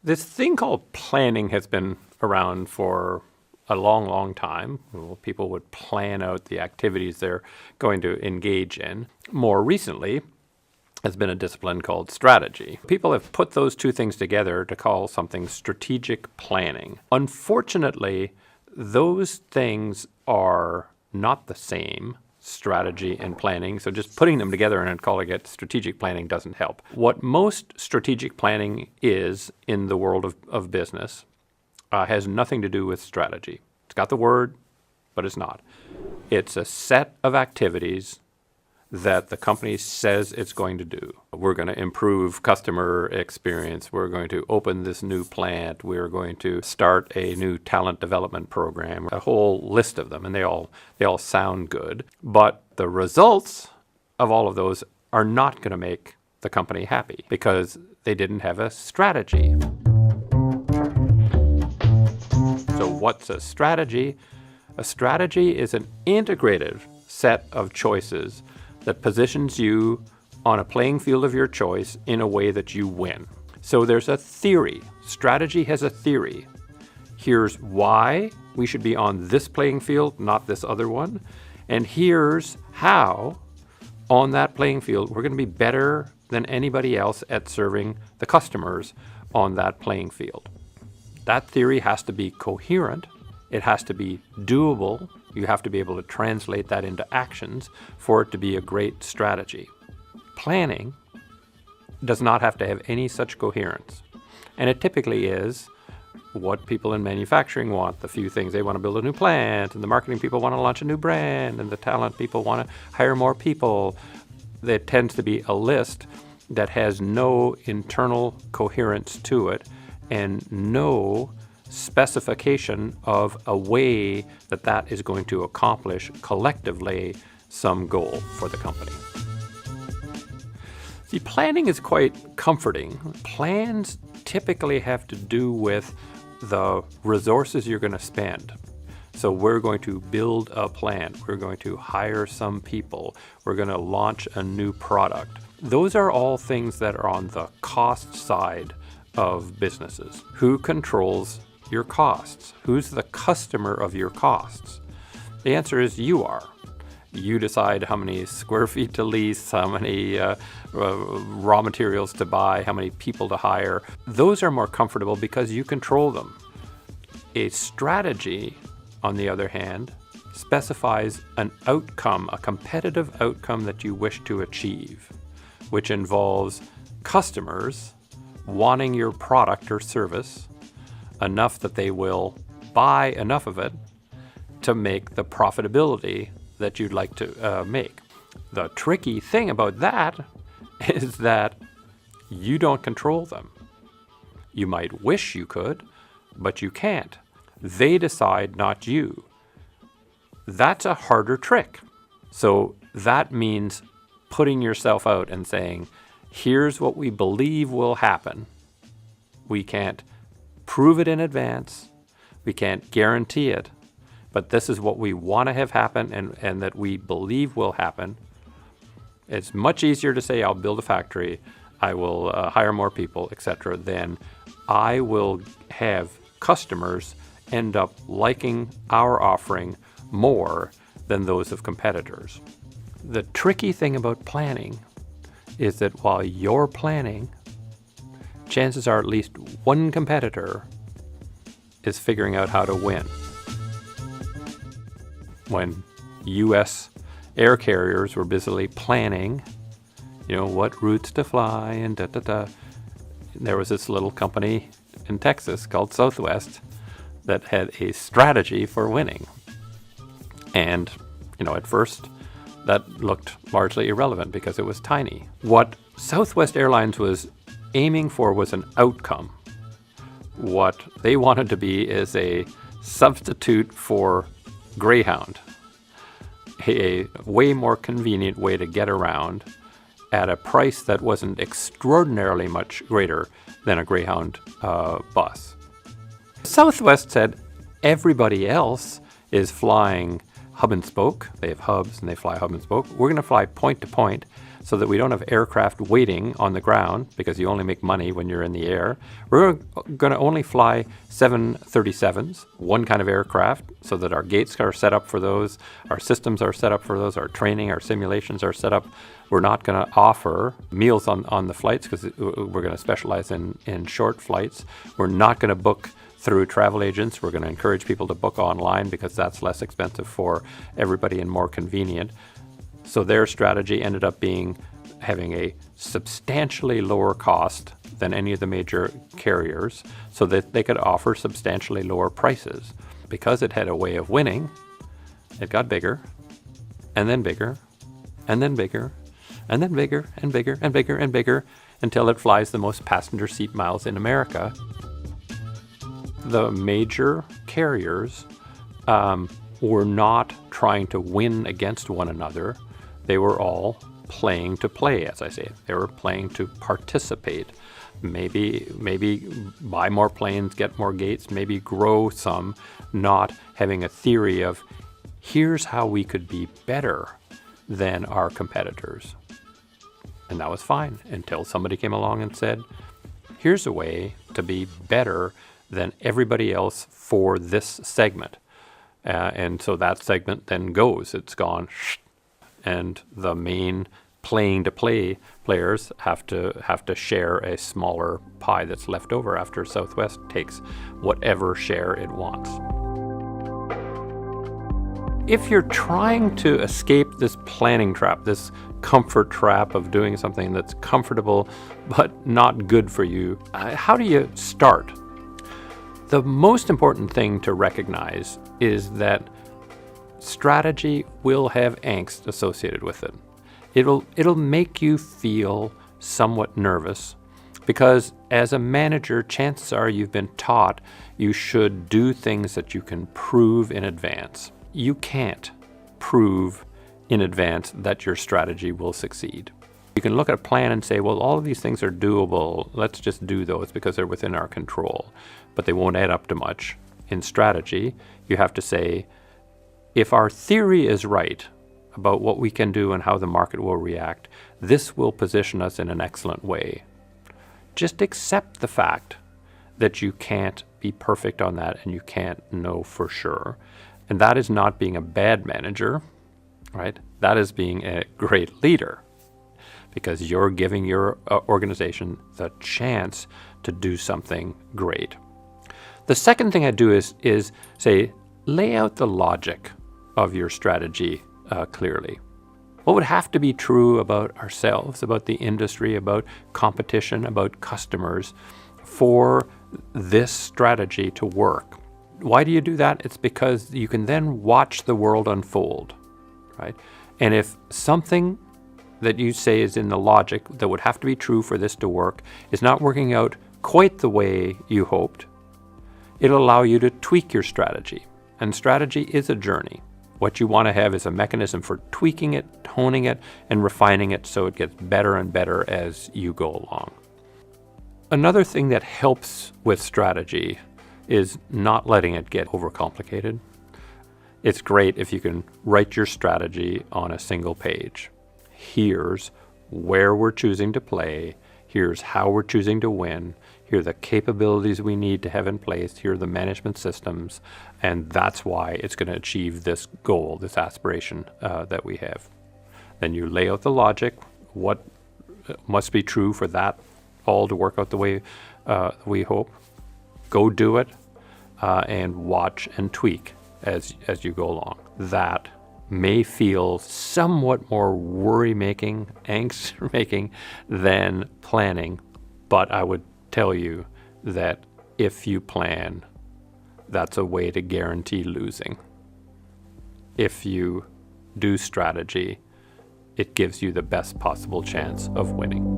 This thing called planning has been around for a long, long time. People would plan out the activities they're going to engage in. More recently, has been a discipline called strategy. People have put those two things together to call something strategic planning. Unfortunately, those things are not the same, strategy and planning, so just putting them together and calling it strategic planning doesn't help. What most strategic planning is in the world of business has nothing to do with strategy. It's got the word, but it's not. It's a set of activities that the company says it's going to do. We're going to improve customer experience. We're going to open this new plant. We're going to start a new talent development program. A whole list of them, and they all sound good. But the results of all of those are not going to make the company happy because they didn't have a strategy. So what's a strategy? A strategy is an integrated set of choices that positions you on a playing field of your choice in a way that you win. So there's a theory. Strategy has a theory. Here's why we should be on this playing field, not this other one. And here's how, on that playing field, we're going to be better than anybody else at serving the customers on that playing field. That theory has to be coherent. It has to be doable. You have to be able to translate that into actions for it to be a great strategy. Planning does not have to have any such coherence. And it typically is what people in manufacturing want, the few things. They want to build a new plant, and the marketing people want to launch a new brand, and the talent people want to hire more people. There tends to be a list that has no internal coherence to it and no specification of a way that that is going to accomplish collectively some goal for the company. See, planning is quite comforting. Plans typically have to do with the resources you're going to spend. So we're going to build a plant. We're going to hire some people. We're going to launch a new product. Those are all things that are on the cost side of businesses. Who controls your costs? Who's the customer of your costs? The answer is you are. You decide how many square feet to lease, how many raw materials to buy, how many people to hire. Those are more comfortable because you control them. A strategy, on the other hand, specifies an outcome, a competitive outcome that you wish to achieve, which involves customers wanting your product or service enough that they will buy enough of it to make the profitability that you'd like to make. The tricky thing about that is that you don't control them. You might wish you could, but you can't. They decide, not you. That's a harder trick. So that means putting yourself out and saying, here's what we believe will happen. We can't prove it in advance. We can't guarantee it. But this is what we want to have happen and that we believe will happen. It's much easier to say, I'll build a factory, I will hire more people, etc., than I will have customers end up liking our offering more than those of competitors. The tricky thing about planning is that while you're planning, chances are at least one competitor is figuring out how to win. When U.S. air carriers were busily planning, what routes to fly and there was this little company in Texas called Southwest that had a strategy for winning. And, at first that looked largely irrelevant because it was tiny. What Southwest Airlines was aiming for was an outcome. What they wanted to be is a substitute for Greyhound, a way more convenient way to get around at a price that wasn't extraordinarily much greater than a Greyhound bus. Southwest said everybody else is flying hub and spoke. They have hubs and they fly hub and spoke. We're going to fly point to point. so that we don't have aircraft waiting on the ground, because you only make money when you're in the air. We're going to only fly 737s, one kind of aircraft, so that our gates are set up for those, our systems are set up for those, our training, our simulations are set up. We're not going to offer meals on the flights, because we're going to specialize in short flights. We're not going to book through travel agents. We're going to encourage people to book online, because that's less expensive for everybody and more convenient. So their strategy ended up being having a substantially lower cost than any of the major carriers, so that they could offer substantially lower prices. Because it had a way of winning, it got bigger, and then bigger, and then bigger, and then bigger, and bigger, and bigger, and bigger, until it flies the most passenger seat miles in America. The major carriers were not trying to win against one another. They were all playing to play, as I say. They were playing to participate. Maybe buy more planes, get more gates, maybe grow some, not having a theory of, here's how we could be better than our competitors. And that was fine, until somebody came along and said, here's a way to be better than everybody else for this segment. And so that segment then goes. It's gone, and the main playing to play players have to share a smaller pie that's left over after Southwest takes whatever share it wants. If you're trying to escape this planning trap, this comfort trap of doing something that's comfortable but not good for you, how do you start? The most important thing to recognize is that strategy will have angst associated with it. It'll make you feel somewhat nervous, because as a manager, chances are you've been taught you should do things that you can prove in advance. You can't prove in advance that your strategy will succeed. You can look at a plan and say, well, all of these things are doable. Let's just do those because they're within our control, but they won't add up to much. In strategy, you have to say, if our theory is right about what we can do and how the market will react, this will position us in an excellent way. Just accept the fact that you can't be perfect on that and you can't know for sure. And that is not being a bad manager, right? That is being a great leader, because you're giving your organization the chance to do something great. The second thing I do is say, lay out the logic of your strategy clearly. What would have to be true about ourselves, about the industry, about competition, about customers for this strategy to work? Why do you do that? It's because you can then watch the world unfold, right? And if something that you say is in the logic that would have to be true for this to work is not working out quite the way you hoped, it'll allow you to tweak your strategy. And strategy is a journey. What you want to have is a mechanism for tweaking it, honing it, and refining it so it gets better and better as you go along. Another thing that helps with strategy is not letting it get overcomplicated. It's great if you can write your strategy on a single page. Here's where we're choosing to play. Here's how we're choosing to win. Here are the capabilities we need to have in place. Here are the management systems. And that's why it's going to achieve this goal, this aspiration that we have. Then you lay out the logic, what must be true for that all to work out the way we hope. Go do it and watch and tweak as you go along. That may feel somewhat more worry-making, angst-making than planning, but I would tell you that if you plan, that's a way to guarantee losing. If you do strategy, it gives you the best possible chance of winning.